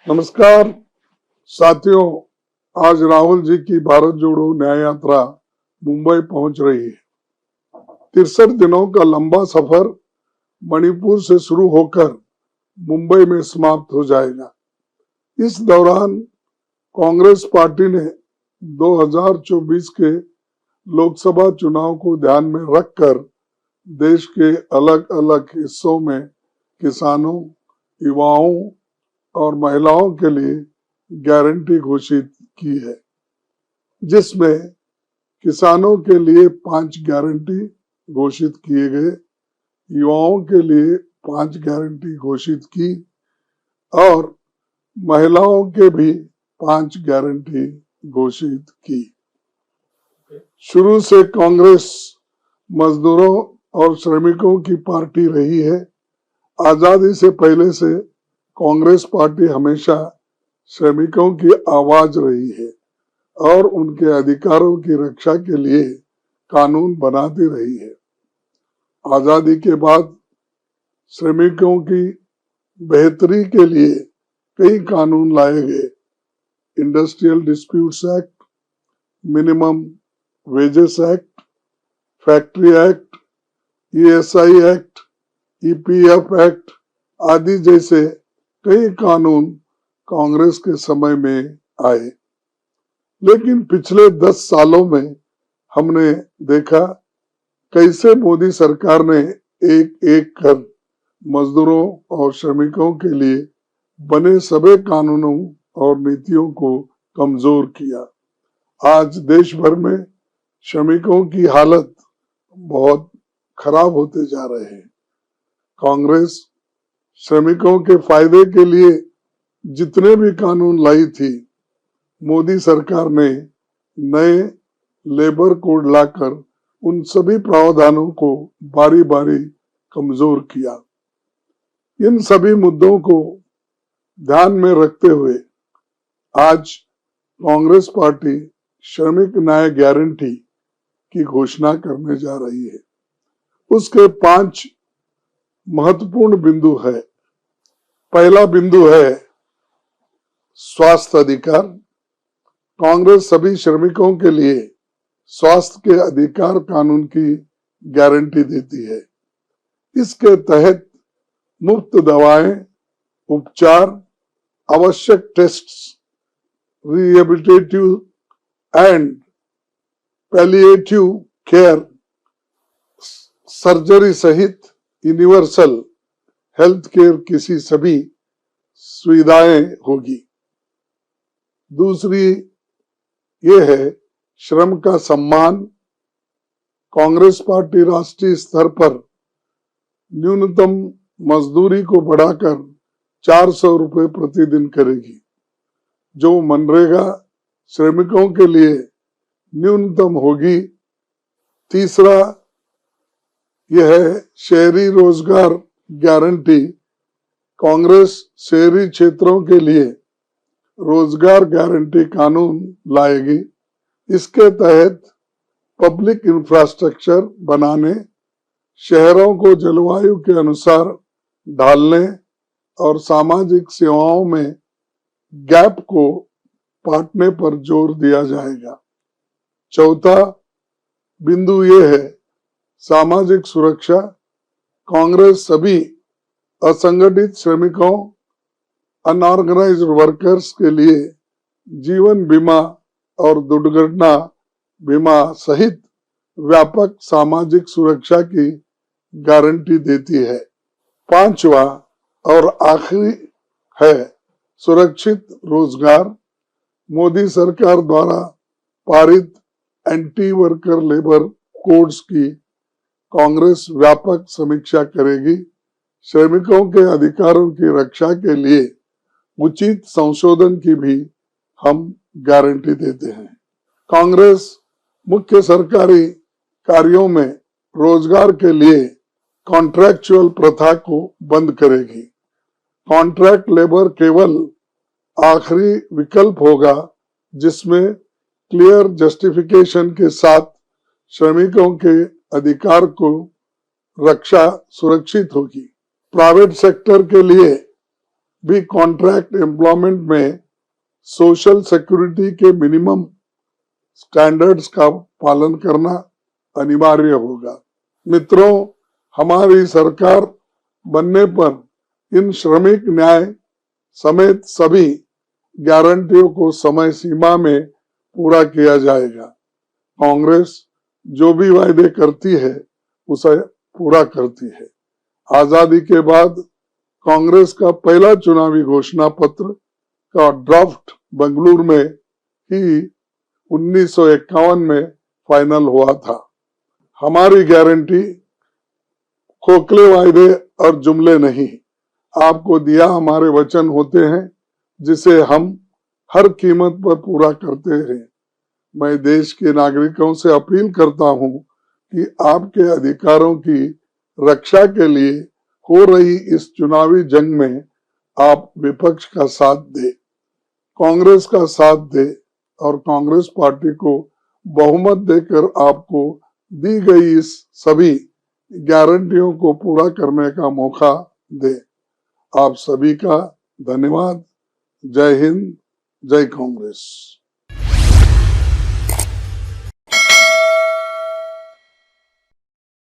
नमस्कार साथियों, आज राहुल जी की भारत जोड़ो न्याय यात्रा मुंबई पहुंच रही है। 63 दिनों का लंबा सफर मणिपुर से शुरू होकर मुंबई में समाप्त हो जाएगा। इस दौरान कांग्रेस पार्टी ने 2024 के लोकसभा चुनाव को ध्यान में रखकर देश के अलग अलग हिस्सों में किसानों, युवाओं और महिलाओं के लिए गारंटी घोषित की है, जिसमें किसानों के लिए 5 गारंटी घोषित किए गए, युवाओं के लिए 5 गारंटी घोषित की और महिलाओं के भी 5 गारंटी घोषित की। शुरू से कांग्रेस मजदूरों और श्रमिकों की पार्टी रही है। आजादी से पहले से कांग्रेस पार्टी हमेशा श्रमिकों की आवाज रही है और उनके अधिकारों की रक्षा के लिए कानून बनाती रही है। आजादी के बाद श्रमिकों की बेहतरी के लिए कई कानून लाए गए। Industrial disputes act, minimum wages act, factory act, ESI act, EPF act आदि जैसे कई कानून कांग्रेस के समय में आए। लेकिन पिछले 10 सालों में हमने देखा कैसे मोदी सरकार ने एक एक कर मजदूरों और श्रमिकों के लिए बने सभी कानूनों और नीतियों को कमजोर किया। आज देश भर में श्रमिकों की हालत बहुत खराब होते जा रहे हैं। कांग्रेस श्रमिकों के फायदे के लिए जितने भी कानून लाई थी, मोदी सरकार ने नए लेबर कोड लाकर उन सभी प्रावधानों को बारी बारी कमजोर किया। इन सभी मुद्दों को ध्यान में रखते हुए आज कांग्रेस पार्टी श्रमिक न्याय गारंटी की घोषणा करने जा रही है। उसके 5 महत्वपूर्ण बिंदु है। पहला बिंदु है स्वास्थ्य अधिकार। कांग्रेस सभी श्रमिकों के लिए स्वास्थ्य के अधिकार कानून की गारंटी देती है। इसके तहत मुफ्त दवाएं, उपचार, आवश्यक tests, rehabilitative and palliative care, surgery सहित यूनिवर्सल हेल्थ केयर की सभी सुविधाएं होगी। दूसरी ये है श्रम का सम्मान। कांग्रेस पार्टी राष्ट्रीय स्तर पर न्यूनतम मजदूरी को बढ़ाकर 400 रुपए प्रतिदिन करेगी, जो मनरेगा श्रमिकों के लिए न्यूनतम होगी। तीसरा यह है शहरी रोजगार गारंटी। कांग्रेस शहरी क्षेत्रों के लिए रोजगार गारंटी कानून लाएगी। इसके तहत पब्लिक इंफ्रास्ट्रक्चर बनाने, शहरों को जलवायु के अनुसार ढालने और सामाजिक सेवाओं में गैप को पाटने पर जोर दिया जाएगा। चौथा बिंदु ये है सामाजिक सुरक्षा। कांग्रेस सभी असंगठित श्रमिकों, अनऑर्गेनाइज्ड वर्कर्स के लिए जीवन बीमा और दुर्घटना बीमा सहित व्यापक सामाजिक सुरक्षा की गारंटी देती है। पांचवा और आखिरी है सुरक्षित रोजगार। मोदी सरकार द्वारा पारित एंटी वर्कर लेबर कोड्स की कांग्रेस व्यापक समीक्षा करेगी। श्रमिकों के अधिकारों की रक्षा के लिए उचित संशोधन की भी हम गारंटी देते हैं। कांग्रेस मुख्य सरकारी कार्यों में रोजगार के लिए कॉन्ट्रैक्चुअल प्रथा को बंद करेगी। कॉन्ट्रैक्ट लेबर केवल आखिरी विकल्प होगा, जिसमें क्लियर जस्टिफिकेशन के साथ श्रमिकों के अधिकार को रक्षा सुरक्षित होगी। प्राइवेट सेक्टर के लिए भी कॉन्ट्रैक्ट एम्प्लॉयमेंट में सोशल सिक्योरिटी के मिनिमम स्टैंडर्ड्स का पालन करना अनिवार्य होगा। मित्रों, हमारी सरकार बनने पर इन श्रमिक न्याय समेत सभी गारंटियों को समय सीमा में पूरा किया जाएगा। कांग्रेस जो भी वायदे करती है उसे पूरा करती है। आजादी के बाद कांग्रेस का पहला चुनावी घोषणा पत्र का ड्राफ्ट बेंगलुरु में ही 1951 में फाइनल हुआ था। हमारी गारंटी खोखले वायदे और जुमले नहीं, आपको दिया हमारे वचन होते हैं जिसे हम हर कीमत पर पूरा करते हैं। मैं देश के नागरिकों से अपील करता हूं कि आपके अधिकारों की रक्षा के लिए हो रही इस चुनावी जंग में आप विपक्ष का साथ दें, कांग्रेस का साथ दें और कांग्रेस पार्टी को बहुमत देकर आपको दी गई इस सभी गारंटियों को पूरा करने का मौका दे। आप सभी का धन्यवाद। जय हिंद, जय कांग्रेस।